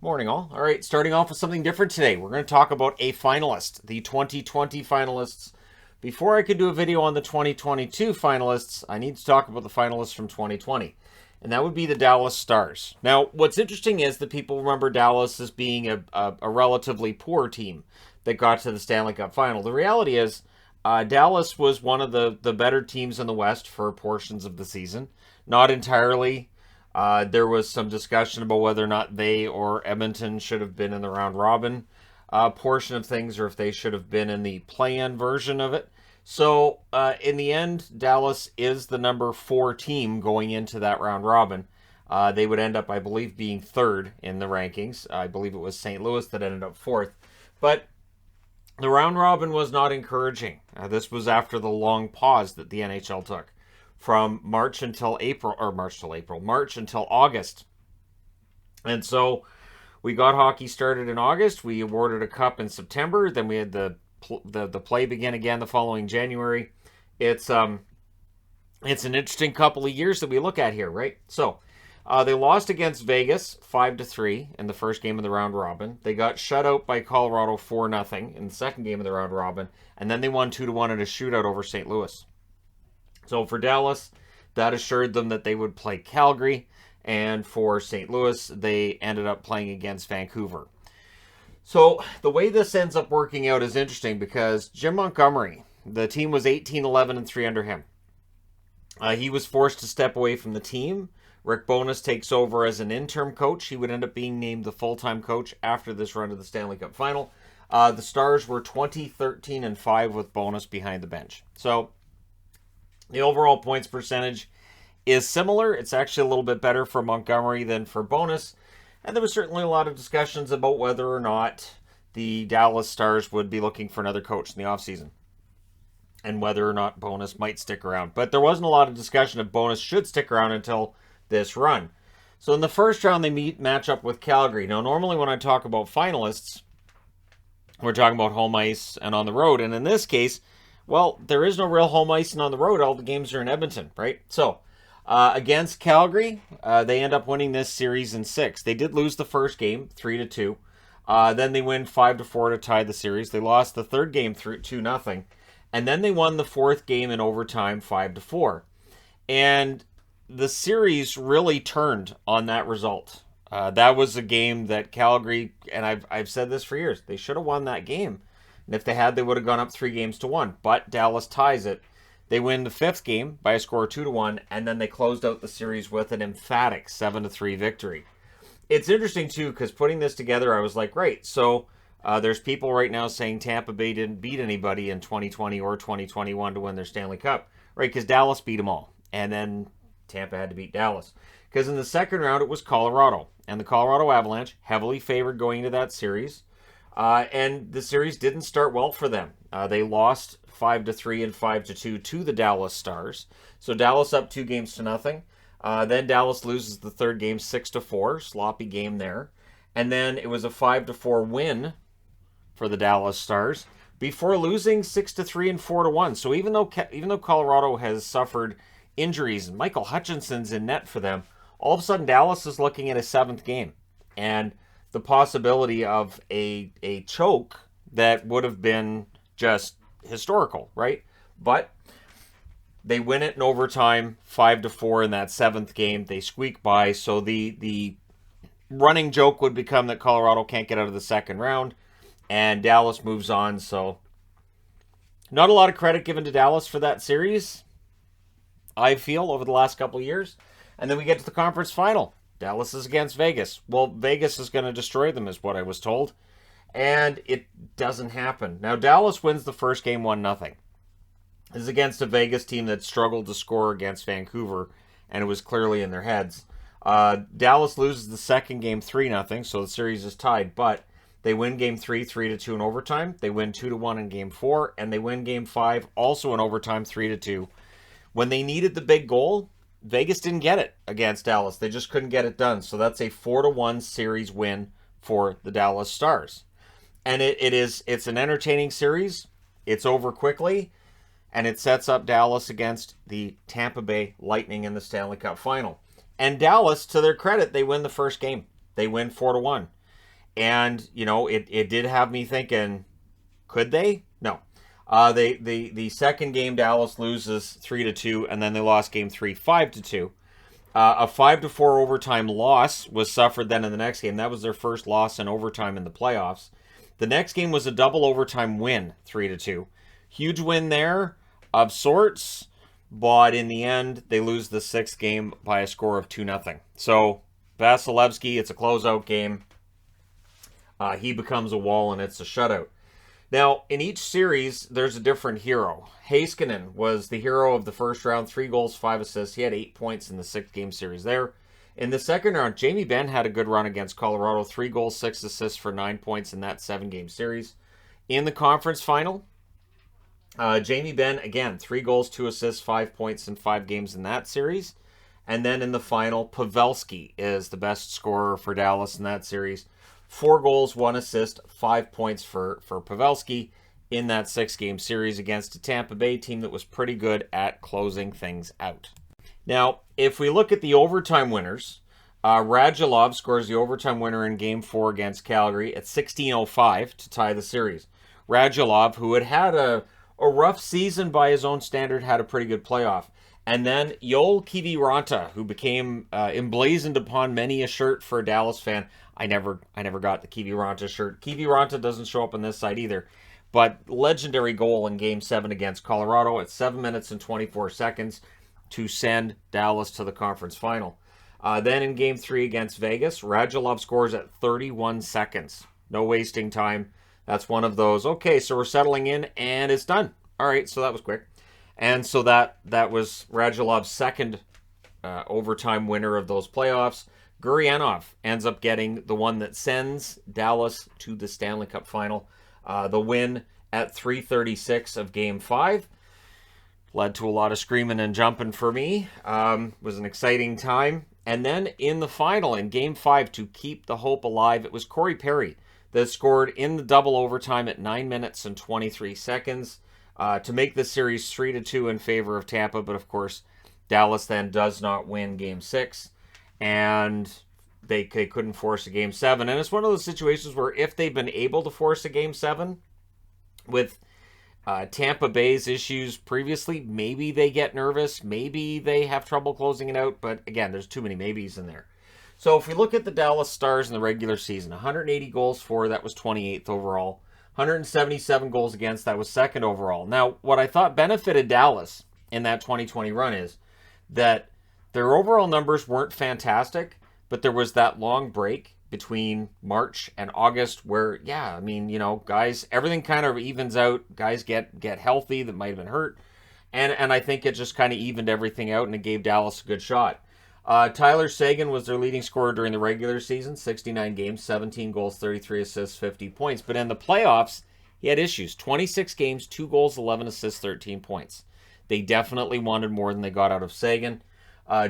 Morning, all. All right, starting off with something different today. We're going to talk about a finalist, the 2020 finalists. Before I could do a video on the 2022 finalists, I need to talk about the finalists from 2020, and that would be the Dallas Stars. Now, what's interesting is that people remember Dallas as being a relatively poor team that got to the Stanley Cup final. The reality is, Dallas was one of the better teams in the West for portions of the season. Not entirely. There was some discussion about whether or not they or Edmonton should have been in the round robin portion of things, or if they should have been in the play-in version of it. So, in the end, Dallas is the number 4 team going into that round robin. They would end up, I believe, being third in the rankings. I believe it was St. Louis that ended up fourth. But the round robin was not encouraging. This was after the long pause that the NHL took from March until August. And so we got hockey started in August. We awarded a cup in September. Then we had the play begin again the following January. It's an interesting couple of years that we look at here, right? So they lost against Vegas 5-3 in the first game of the round robin. They got shut out by Colorado 4-0 in the second game of the round robin, and then they won 2-1 in a shootout over St. Louis. So for Dallas, that assured them that they would play Calgary, and for St. Louis, they ended up playing against Vancouver. So the way this ends up working out is interesting because Jim Montgomery, the team was 18-11-3 under him. He was forced to step away from the team. Rick Bowness takes over as an interim coach. He would end up being named the full-time coach after this run to the Stanley Cup final. The Stars were 20-13-5 with Bowness behind the bench. So the overall points percentage is similar. It's actually a little bit better for Montgomery than for Bowness. And there was certainly a lot of discussions about whether or not the Dallas Stars would be looking for another coach in the offseason and whether or not Bowness might stick around. But there wasn't a lot of discussion if Bowness should stick around until this run. So in the first round, they match up with Calgary. Now, normally when I talk about finalists, we're talking about home ice and on the road. And in this case, well, there is no real home ice and on the road. All the games are in Edmonton, right? So, against Calgary, they end up winning this series in 6. They did lose the first game, 3-2. Then they win 5-4 to tie the series. They lost the third game 2-0. And then they won the fourth game in overtime, 5-4. And the series really turned on that result. That was a game that Calgary, and I've said this for years, they should have won that game. And if they had, they would have gone up 3-1. But Dallas ties it. They win the fifth game by a score of 2-1, and then they closed out the series with an emphatic 7-3 victory. It's interesting, too, because putting this together, I was like, right, so there's people right now saying Tampa Bay didn't beat anybody in 2020 or 2021 to win their Stanley Cup, right, because Dallas beat them all. And then Tampa had to beat Dallas. Because in the second round, it was Colorado, and the Colorado Avalanche, heavily favored going into that series. And the series didn't start well for them. They lost 5-3 and 5-2 to the Dallas Stars. So Dallas up 2-0. Then Dallas loses the third game 6-4. Sloppy game there. And then it was a 5-4 win for the Dallas Stars before losing 6-3 and 4-1. So even though Colorado has suffered injuries and Michael Hutchinson's in net for them, all of a sudden Dallas is looking at a 7th game. And the possibility of a choke that would have been just historical, right? But they win it in overtime, 5-4 in that 7th game. They squeak by, so the running joke would become that Colorado can't get out of the second round, and Dallas moves on. So not a lot of credit given to Dallas for that series, I feel, over the last couple of years. And then we get to the conference final. Dallas is against Vegas. Well, Vegas is going to destroy them, is what I was told. And it doesn't happen. Now, Dallas wins the first game 1-0. This is against a Vegas team that struggled to score against Vancouver, and it was clearly in their heads. Dallas loses the second game 3-0, so the series is tied. But they win game 3, 3-2 in overtime. They win 2-1 in game 4, and they win game 5, also in overtime, 3-2. When they needed the big goal, Vegas didn't get it against Dallas. They just couldn't get it done. So that's a 4-1 series win for the Dallas Stars. And it's an entertaining series. It's over quickly. And it sets up Dallas against the Tampa Bay Lightning in the Stanley Cup final. And Dallas, to their credit, they win the first game. They win 4-1. And, it did have me thinking, could they? No. The second game, Dallas loses 3-2, and then they lost game 3, 5-2. A 5-4 overtime loss was suffered then in the next game. That was their first loss in overtime in the playoffs. The next game was a double overtime win, 3-2. Huge win there of sorts, but in the end, they lose the sixth game by a score of 2-0. So, Vasilevsky, it's a closeout game. He becomes a wall, and it's a shutout. Now, in each series, there's a different hero. Heiskanen was the hero of the first round, 3 goals, 5 assists. He had 8 points in the 6-game series there. In the second round, Jamie Benn had a good run against Colorado, 3 goals, 6 assists for 9 points in that 7-game series. In the conference final, Jamie Benn, again, 3 goals, 2 assists, 5 points in 5 games in that series. And then in the final, Pavelski is the best scorer for Dallas in that series. 4 goals, 1 assist, 5 points for Pavelski in that 6-game series against a Tampa Bay team that was pretty good at closing things out. Now, if we look at the overtime winners, Radulov scores the overtime winner in Game 4 against Calgary at 16:05 to tie the series. Radulov, who had a rough season by his own standard, had a pretty good playoff. And then Joel Kiviranta, who became emblazoned upon many a shirt for a Dallas fan. I never got the Kiviranta shirt. Kiviranta doesn't show up on this side either. But legendary goal in Game 7 against Colorado at 7 minutes and 24 seconds to send Dallas to the conference final. Then in Game 3 against Vegas, Radulov scores at 31 seconds. No wasting time. That's one of those, okay, so we're settling in, and it's done. All right, so that was quick. And so that was Radulov's second overtime winner of those playoffs. Gurianov ends up getting the one that sends Dallas to the Stanley Cup final. The win at 3:36 of Game 5 led to a lot of screaming and jumping for me. Was an exciting time. And then in the final, in Game 5, to keep the hope alive, it was Cory Perry that scored in the double overtime at 9 minutes and 23 seconds to make the series 3-2 in favor of Tampa. But of course, Dallas then does not win Game 6. And they couldn't force a Game 7. And it's one of those situations where if they've been able to force a Game 7 with Tampa Bay's issues previously, maybe they get nervous. Maybe they have trouble closing it out. But again, there's too many maybes in there. So if we look at the Dallas Stars in the regular season, 180 goals for, that was 28th overall. 177 goals against, that was 2nd overall. Now, what I thought benefited Dallas in that 2020 run is that their overall numbers weren't fantastic, but there was that long break between March and August where, guys, everything kind of evens out. Guys get healthy that might have been hurt. And I think it just kind of evened everything out, and it gave Dallas a good shot. Tyler Sagan was their leading scorer during the regular season, 69 games, 17 goals, 33 assists, 50 points. But in the playoffs, he had issues. 26 games, 2 goals, 11 assists, 13 points. They definitely wanted more than they got out of Sagan.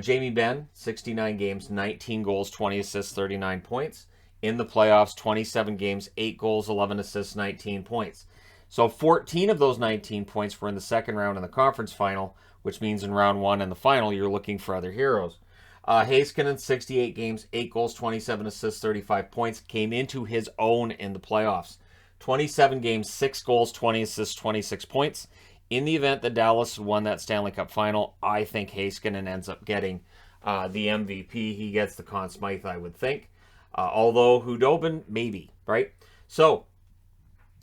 Jamie Benn, 69 games, 19 goals, 20 assists, 39 points. In the playoffs, 27 games, 8 goals, 11 assists, 19 points. So 14 of those 19 points were in the second round in the conference final, which means in round 1 and the final, you're looking for other heroes. Heiskanen, 68 games, 8 goals, 27 assists, 35 points, came into his own in the playoffs. 27 games, 6 goals, 20 assists, 26 points. In the event that Dallas won that Stanley Cup final, I think Heiskanen ends up getting the MVP. He gets the Conn Smythe, I would think. Although Hudobin, maybe, right? So,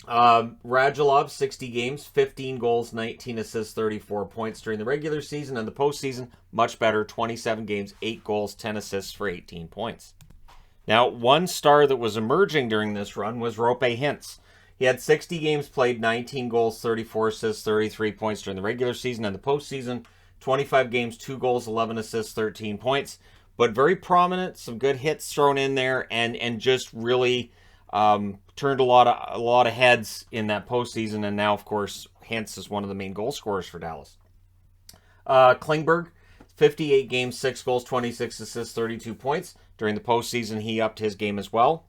Radulov, 60 games, 15 goals, 19 assists, 34 points during the regular season. And the postseason, much better, 27 games, 8 goals, 10 assists for 18 points. Now, one star that was emerging during this run was Roope Hintz. He had 60 games played, 19 goals, 34 assists, 33 points during the regular season. And the postseason, 25 games, 2 goals, 11 assists, 13 points. But very prominent, some good hits thrown in there, and just really turned a lot of heads in that postseason. And now, of course, Hintz is one of the main goal scorers for Dallas. Klingberg, 58 games, 6 goals, 26 assists, 32 points. During the postseason, he upped his game as well.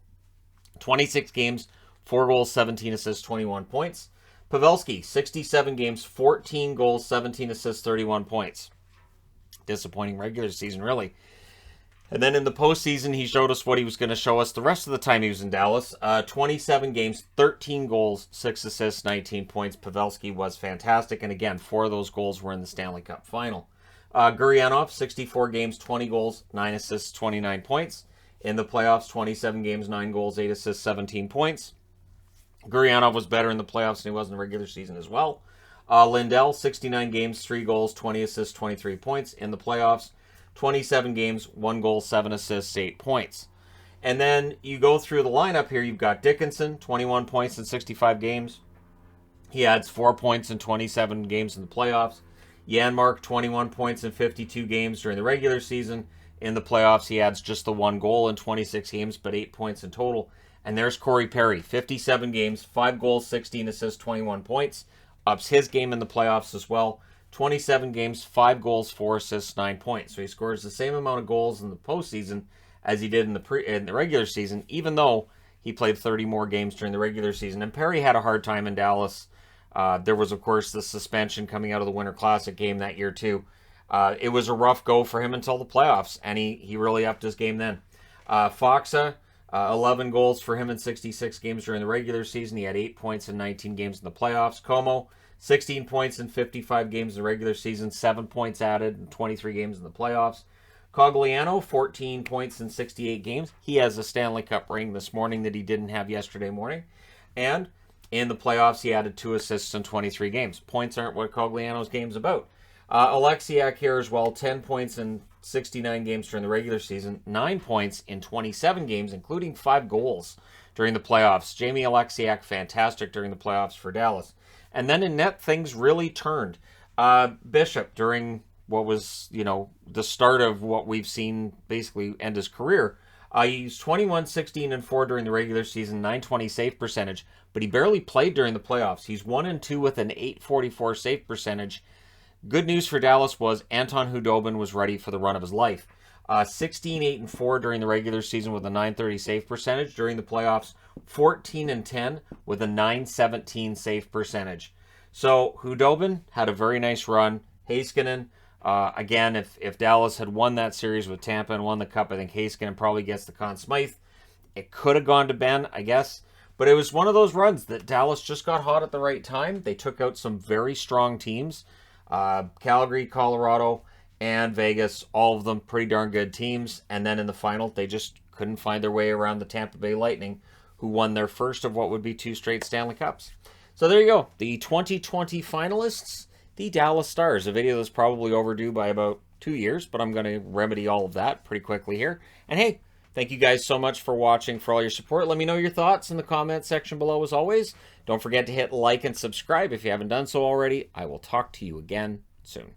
26 games, 4 goals, 17 assists, 21 points. Pavelski, 67 games, 14 goals, 17 assists, 31 points. Disappointing regular season, really. And then in the postseason, he showed us what he was going to show us the rest of the time he was in Dallas. 27 games, 13 goals, 6 assists, 19 points. Pavelski was fantastic. And again, 4 of those goals were in the Stanley Cup final. Gurianov, 64 games, 20 goals, 9 assists, 29 points. In the playoffs, 27 games, 9 goals, 8 assists, 17 points. Gurianov was better in the playoffs than he was in the regular season as well. Lindell, 69 games, 3 goals, 20 assists, 23 points. In the playoffs, 27 games, 1 goal, 7 assists, 8 points. And then you go through the lineup here. You've got Dickinson, 21 points in 65 games. He adds 4 points in 27 games in the playoffs. Janmark, 21 points in 52 games during the regular season. In the playoffs, he adds just the 1 goal in 26 games, but 8 points in total. And there's Cory Perry, 57 games, 5 goals, 16 assists, 21 points. Ups his game in the playoffs as well. 27 games, 5 goals, 4 assists, 9 points. So he scores the same amount of goals in the postseason as he did in the regular season, even though he played 30 more games during the regular season. And Perry had a hard time in Dallas. There was, of course, the suspension coming out of the Winter Classic game that year, too. It was a rough go for him until the playoffs, and he really upped his game then. Foxa, 11 goals for him in 66 games during the regular season. He had 8 points in 19 games in the playoffs. Como, 16 points in 55 games in the regular season, 7 points added in 23 games in the playoffs. Cogliano, 14 points in 68 games. He has a Stanley Cup ring this morning that he didn't have yesterday morning. And in the playoffs, he added 2 assists in 23 games. Points aren't what Cogliano's game's about. Alexiak here as well, 10 points in 69 games during the regular season, 9 points in 27 games, including 5 goals during the playoffs. Jamie Alexiak, fantastic during the playoffs for Dallas. And then in net, things really turned. Bishop, during what was, the start of what we've seen basically end his career, he's 21, 16, and 4 during the regular season, 920 save percentage, but he barely played during the playoffs. He's 1-2 with an 844 save percentage. Good news for Dallas was Anton Hudobin was ready for the run of his life. 16, 8, and 4 during the regular season with a 930 save percentage. During the playoffs, 14 and 10 with a 917 save percentage. So Hudobin had a very nice run. Heiskanen, again, if Dallas had won that series with Tampa and won the Cup, I think Heiskanen probably gets the Conn Smythe. It could have gone to Ben, I guess. But it was one of those runs that Dallas just got hot at the right time. They took out some very strong teams. Calgary, Colorado, and Vegas, all of them pretty darn good teams. And then in the final, they just couldn't find their way around the Tampa Bay Lightning, who won their first of what would be 2 straight Stanley Cups. So there you go. The 2020 finalists, the Dallas Stars. A video that's probably overdue by about 2 years, but I'm going to remedy all of that pretty quickly here. And hey, thank you guys so much for watching, for all your support. Let me know your thoughts in the comment section below as always. Don't forget to hit like and subscribe if you haven't done so already. I will talk to you again soon.